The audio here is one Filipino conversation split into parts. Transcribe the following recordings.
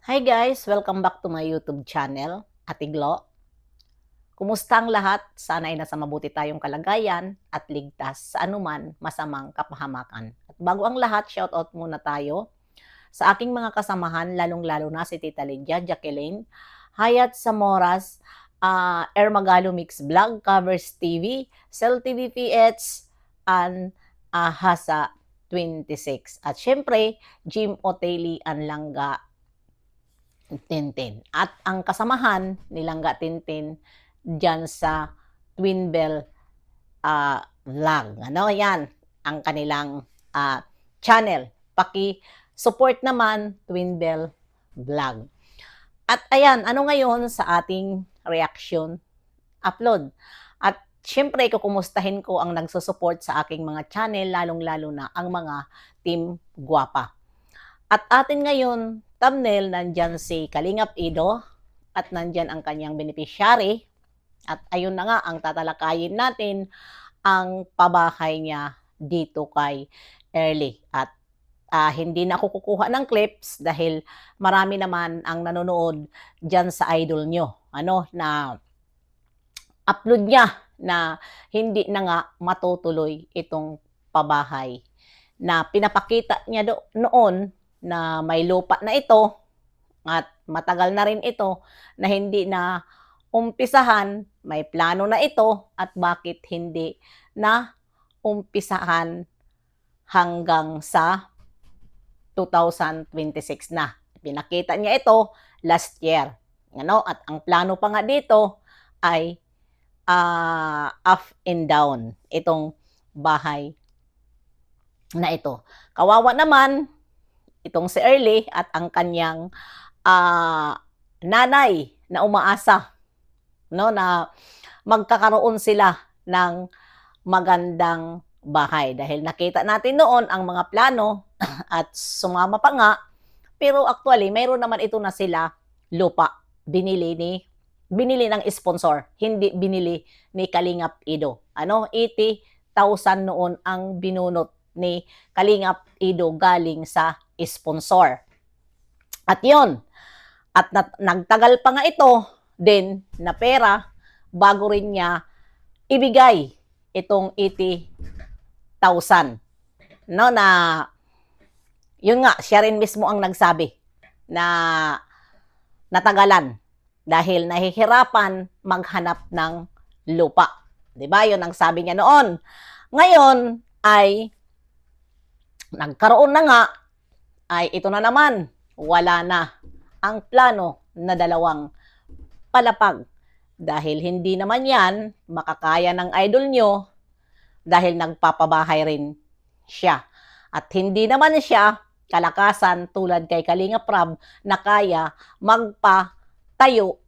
Hi guys! Welcome back to my YouTube channel, Ate Glo. Kumusta ang lahat? Sana ay nasa mabuti tayong kalagayan at ligtas sa anuman masamang kapahamakan. At bago ang lahat, shoutout muna tayo sa aking mga kasamahan, lalong-lalo na si Tita Lydia, Jacqueline, Hayat Samoras, Ermagalo Mix Vlog, Covers TV, Cell TV PH, and Hasa 26. At syempre, Jim Oteli Anlanga Tintin. At ang kasamahan ni Langga Tintin diyan sa Twin Bell vlog. Ano yan? Ang kanilang channel. Paki-support naman Twin Bell vlog. At ayan, ano ngayon sa ating reaction upload? At syempre, kukumustahin ko ang nagsusupport sa aking mga channel, lalong-lalo na ang mga Team Guapa. At atin ngayon, thumbnail, nandyan si Kalingap Ido at nandyan ang kanyang beneficiary. At ayun na nga, ang tatalakayin natin ang pabahay niya dito kay Early. At hindi na ako kukuha ng clips dahil marami naman ang nanonood dyan sa idol nyo. Na upload niya na hindi na nga matutuloy itong pabahay. Na pinapakita niya noon na may lupa na ito at matagal na rin ito na hindi na umpisahan, may plano na ito at bakit hindi na umpisahan hanggang sa 2026 na. Pinakita niya ito last year. At ang plano pa nga dito ay up and down itong bahay na ito. Kawawa naman itong si Early at ang kanyang nanay na umaasa na magkakaroon sila ng magandang bahay. Dahil nakita natin noon ang mga plano at sumama pa nga, pero actually mayroon naman ito na sila lupa. Binili ng sponsor, hindi binili ni Kalingap Ido. 80,000 noon ang binunot ni Kalingap Ido galing sa sponsor. At yon, at nagtagal pa nga ito din na pera bago rin niya ibigay itong 80,000. Na yun nga, siya rin mismo ang nagsabi na natagalan dahil nahihirapan maghanap ng lupa. 'Di ba? Yun ang sabi niya noon. Ngayon ay nagkaroon na nga, ay ito na naman, wala na ang plano na dalawang palapag. Dahil hindi naman yan makakaya ng idol nyo dahil nagpapabahay rin siya. At hindi naman siya kalakasan tulad kay Kalingap Rab na kaya magpatayo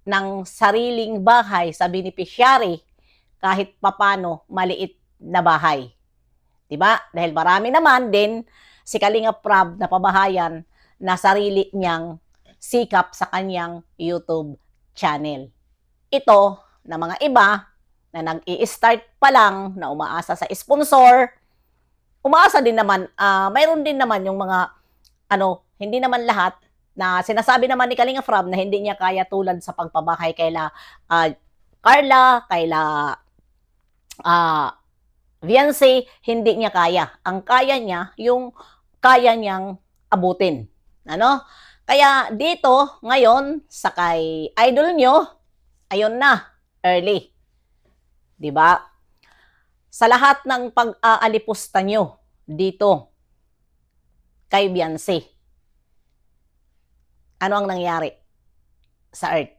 ng sariling bahay sa beneficiary kahit papano maliit na bahay. Diba? Dahil marami naman din si Kalingap Rab na pabahayan na sarili niyang sikap sa kanyang YouTube channel. Ito na mga iba na nag-i-start pa lang na umaasa sa sponsor, umaasa din naman, mayroon din naman yung mga, hindi naman lahat, na sinasabi naman ni Kalingap Rab na hindi niya kaya tulad sa pagpabahay kaila Carla, kaila Viancy, hindi niya kaya. Ang kaya niya, yung kaya niyang abutin. Kaya dito, ngayon, sa kay idol nyo, ayun na, Early. 'Di ba? Sa lahat ng pag-aalipusta nyo dito kay Viancy, ano ang nangyari sa Earth?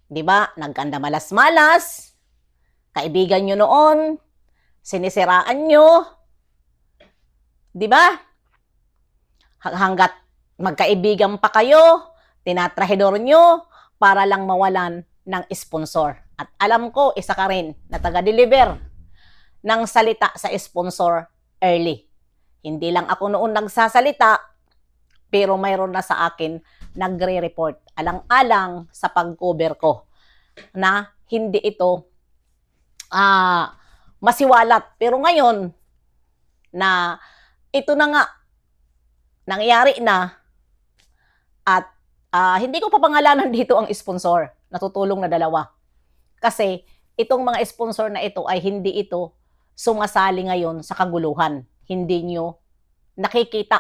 'Di ba? Nagkanda malas-malas, kaibigan nyo noon, sinisiraan nyo, 'di ba? Hanggat magkaibigan pa kayo, tinatrahedor nyo para lang mawalan ng sponsor. At alam ko, isa ka rin na taga-deliver ng salita sa sponsor, Early. Hindi lang ako noon nagsasalita, pero mayroon na sa akin nagre-report. Alang-alang sa pag-cover ko na hindi ito masiwalat. Pero ngayon, na ito na nga, nangyari na, At hindi ko papangalanan dito ang sponsor, natutulong na dalawa. Kasi itong mga sponsor na ito ay hindi ito sumasali ngayon sa kaguluhan. Hindi nyo nakikita.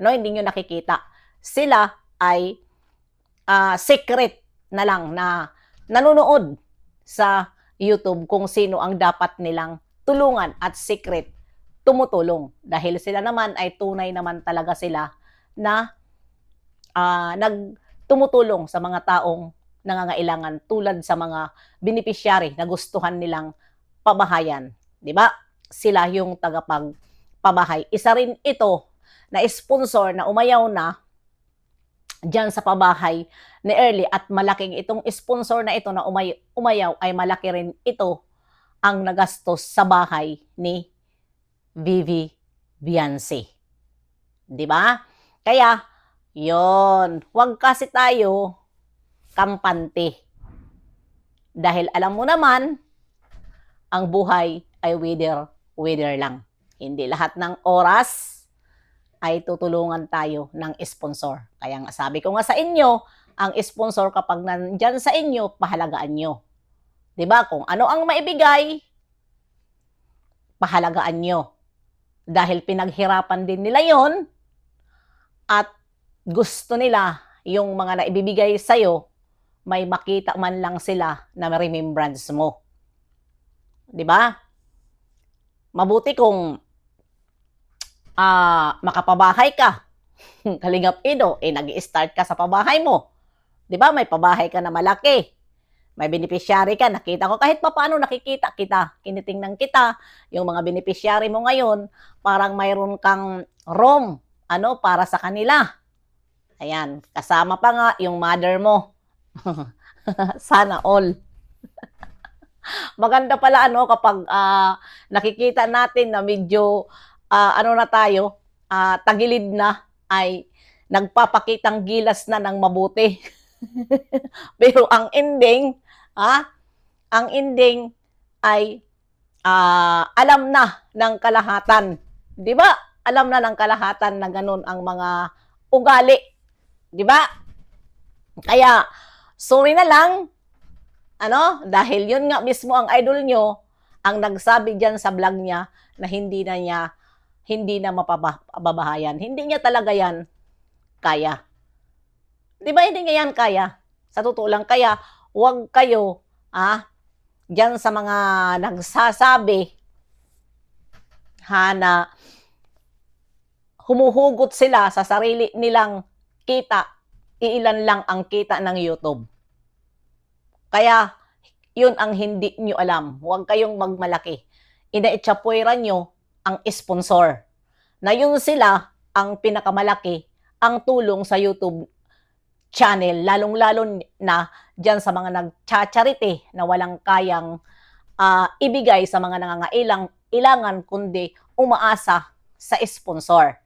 No, hindi nyo nakikita. Sila ay secret na lang na nanonood sa YouTube kung sino ang dapat nilang tulungan at secret tumutulong. Dahil sila naman ay tunay naman talaga sila na nagtumutulong sa mga taong nangangailangan tulad sa mga beneficiary na gustuhan nilang pabahayan. Di ba? Sila yung tagapagpabahay. Isa rin ito na sponsor na umayaw na dyan sa pabahay ni Early at malaking itong sponsor na ito na umayaw ay malaki rin ito ang nagastos sa bahay ni Vivi Beyonce. Di ba? Kaya, yon, huwag kasi tayo kampante. Dahil alam mo naman, ang buhay ay wither lang. Hindi lahat ng oras ay tutulungan tayo ng sponsor. Kaya nga sabi ko nga sa inyo, ang sponsor kapag nandyan sa inyo, pahalagaan nyo. Diba? Kung ano ang maibigay, pahalagaan nyo. Dahil pinaghirapan din nila yon at gusto nila yung mga naibibigay sa'yo, may makita man lang sila na remembrance mo. Diba? Mabuti kung makapabahay ka. Kalingap Ido, nag-i-start ka sa pabahay mo. 'Di ba? May pabahay ka na malaki. May beneficiary ka, nakita ko kahit papaano nakikita kita, kinitingnan kita, yung mga beneficiary mo ngayon, parang mayroon kang room, para sa kanila. Ayan, kasama pa nga yung mother mo. Sana all. Maganda pala kapag nakikita natin na medyo na tayo, tagilid na, ay nagpapakitang gilas na ng mabuti. Pero ang ending ay alam na ng kalahatan. 'Di ba? Alam na ng kalahatan na ganun ang mga ugali. 'Di ba? Kaya sorry na lang dahil yun nga mismo ang idol nyo ang nagsabi diyan sa vlog niya na hindi na mapababahayan. Hindi niya talaga yan kaya. Di ba hindi niya yan kaya? Sa totoo lang, kaya huwag kayo, dyan sa mga nagsasabi, na humuhugot sila sa sarili nilang kita, iilan lang ang kita ng YouTube. Kaya, yun ang hindi nyo alam. Huwag kayong magmalaki. Inaitsapuera nyo ang sponsor. Na yun sila ang pinakamalaki ang tulong sa YouTube channel, lalong-lalo na dyan sa mga nagcha-charity na walang kayang ibigay sa mga nangangailangan kundi umaasa sa sponsor.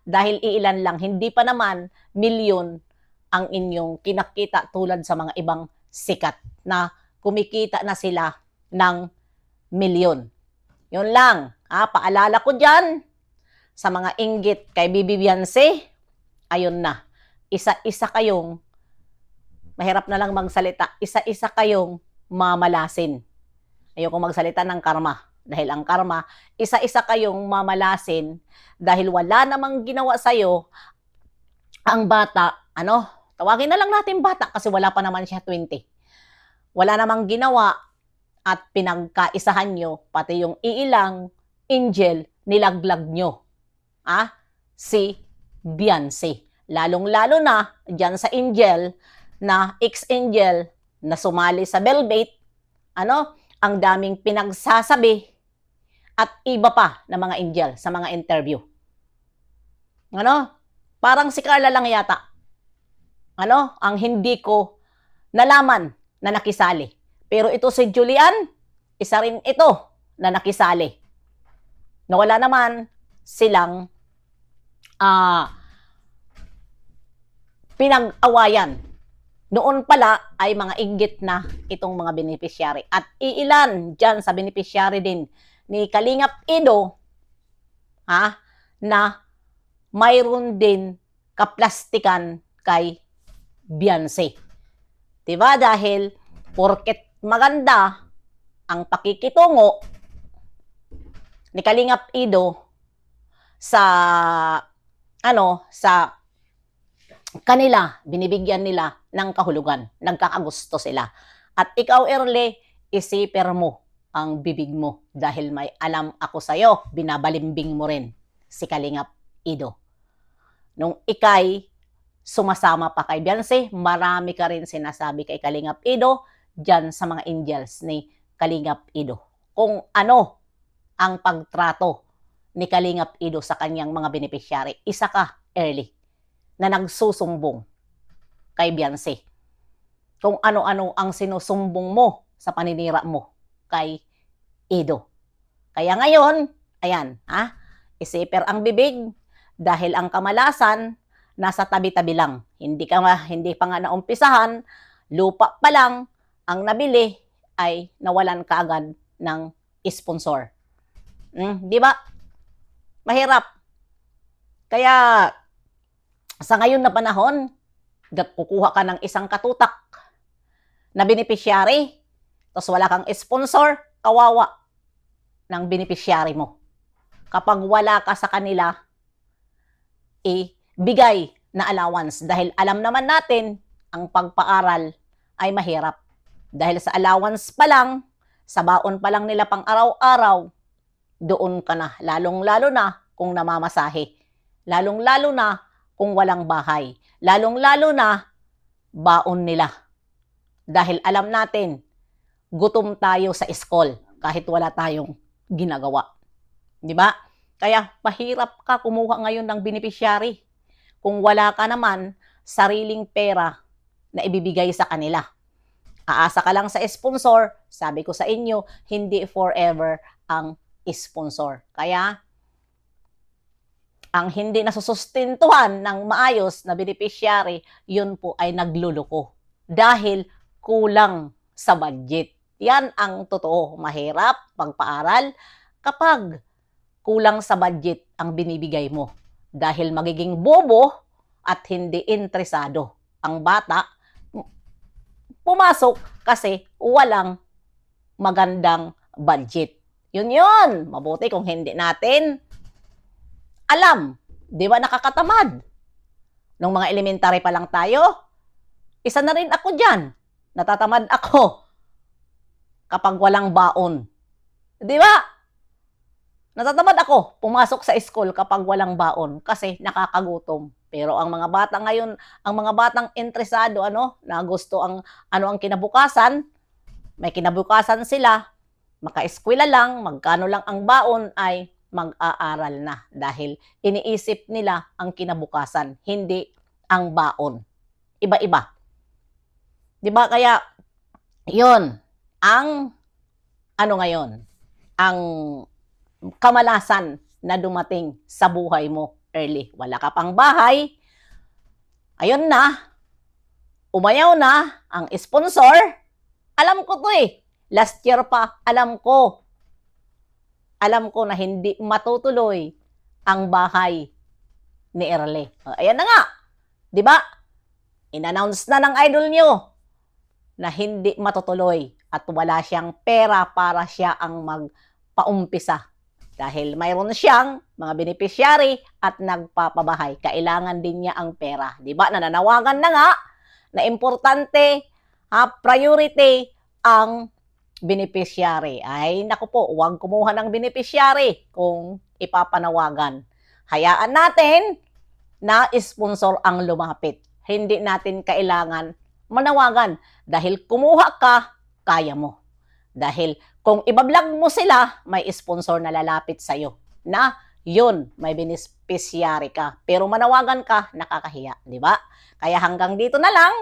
Dahil iilan lang, hindi pa naman milyon ang inyong kinakita tulad sa mga ibang sikat na kumikita na sila ng milyon. Yun lang. Paalala ko dyan sa mga inggit kay Bibi Beyonce, ayun na. Isa-isa kayong, mahirap na lang magsalita, isa-isa kayong mamalasin. Ayoko magsalita ng karma. Dahil ang karma, isa-isa kayong mamalasin dahil wala namang ginawa sa'yo ang bata, tawagin na lang natin bata kasi wala pa naman siya 20. Wala namang ginawa at pinagkaisahan nyo, pati yung iilang angel, nilaglag nyo. Si Beyonce. Lalong-lalo na, dyan sa angel, na ex-angel, na sumali sa Velvet, ang daming pinagsasabi, at iba pa na mga angel sa mga interview. Parang si Carla lang yata. Ang hindi ko nalaman na nakisali. Pero ito si Julian, isa rin ito na nakisali. Na wala naman silang pinag-awayan. Noon pala ay mga inggit na itong mga beneficiary. At iilan dyan sa beneficiary din ni Kalingap Ido na mayroon din kaplastikan kay Beyonce. Diba? Dahil porket maganda ang pakikitungo ni Kalingap Ido sa sa kanila, binibigyan nila ng kahulugan, nagkakagusto sila. At ikaw, Early, isiper mo ang bibig mo dahil may alam ako sa'yo, binabalimbing mo rin si Kalingap Ido. Nung ikay sumasama pa kay Beyonce, marami ka rin sinasabi kay Kalingap Ido dyan sa mga angels ni Kalingap Ido. Kung ano ang pagtrato ni Kalingap Ido sa kanyang mga beneficiary. Isa ka, Early, na nagsusumbong kay Beyonce. Kung ano-ano ang sinusumbong mo sa paninira mo kay Ido. Kaya ngayon, ayan, isiper ang bibig dahil ang kamalasan nasa tabi-tabi lang. Hindi pa nga naumpisahan, lupa pa lang ang nabili ay nawalan kaagad ng sponsor. Di ba? Mahirap. Kaya sa ngayon na panahon, kukuha ka ng isang katutak na beneficiary, tapos wala kang sponsor, kawawa ng beneficiary mo. Kapag wala ka sa kanila, bigay na allowance dahil alam naman natin ang pagpaaral ay mahirap. Dahil sa allowance pa lang, sa baon pa lang nila pang araw-araw, doon ka na, lalong-lalo na kung namamasahe. Lalong-lalo na kung walang bahay. Lalong-lalo na baon nila. Dahil alam natin, gutom tayo sa school kahit wala tayong ginagawa. Di ba? Kaya mahirap ka kumuha ngayon ng beneficiary kung wala ka naman sariling pera na ibibigay sa kanila. Aasa ka lang sa sponsor, sabi ko sa inyo, hindi forever ang sponsor. Kaya, ang hindi nasusustintuhan ng maayos na beneficiary, yun po ay nagluloko. Dahil kulang sa budget. Yan ang totoo. Mahirap pagpaaral kapag kulang sa budget ang binibigay mo. Dahil magiging bobo at hindi interesado ang bata pumasok kasi walang magandang budget. Yun. Mabuti kung hindi natin alam. Di ba nakakatamad? Nung mga elementary pa lang tayo, isa na rin ako dyan. Natatamad ako kapag walang baon. Di ba? Natatamad ako pumasok sa school kapag walang baon kasi nakakagutom. Pero ang mga bata ngayon, ang mga batang interesado, na gusto ang kinabukasan, may kinabukasan sila, maka-eskwela lang, magkano lang ang baon ay mag-aaral na dahil iniisip nila ang kinabukasan, hindi ang baon. Iba-iba. 'Di ba? Kaya 'yon ang ngayon, ang kamalasan na dumating sa buhay mo, Early. Wala ka pang bahay. Ayun na. Umayaw na ang sponsor. Alam ko to Last year pa, alam ko na hindi matutuloy ang bahay ni Early. Ayan na nga. 'Di ba? In-announce na ng idol nyo na hindi matutuloy at wala siyang pera para siya ang magpaumpisa. Dahil mayroon siyang mga beneficiary at nagpapabahay. Kailangan din niya ang pera. 'Di ba? Nananawagan na nga na importante, priority ang beneficiary. Ay, naku po, huwag kumuha ng beneficiary kung ipapanawagan. Hayaan natin na sponsor ang lumapit. Hindi natin kailangan manawagan. Dahil kumuha ka, kaya mo. Dahil kung ibablog mo sila, may sponsor na lalapit sa'yo. Na yun, may beneficiary ka. Pero manawagan ka, nakakahiya. Di ba? Kaya hanggang dito na lang.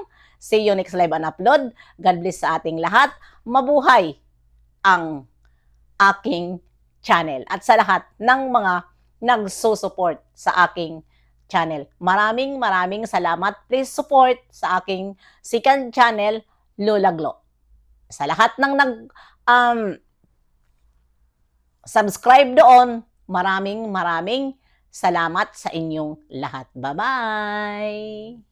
See you next live and upload. God bless sa ating lahat. Mabuhay ang aking channel. At sa lahat ng mga nagsusupport sa aking channel. Maraming salamat. Please support sa aking second channel, Lola Glo. Sa lahat ng subscribe doon, maraming Salamat sa inyong lahat. Bye-bye!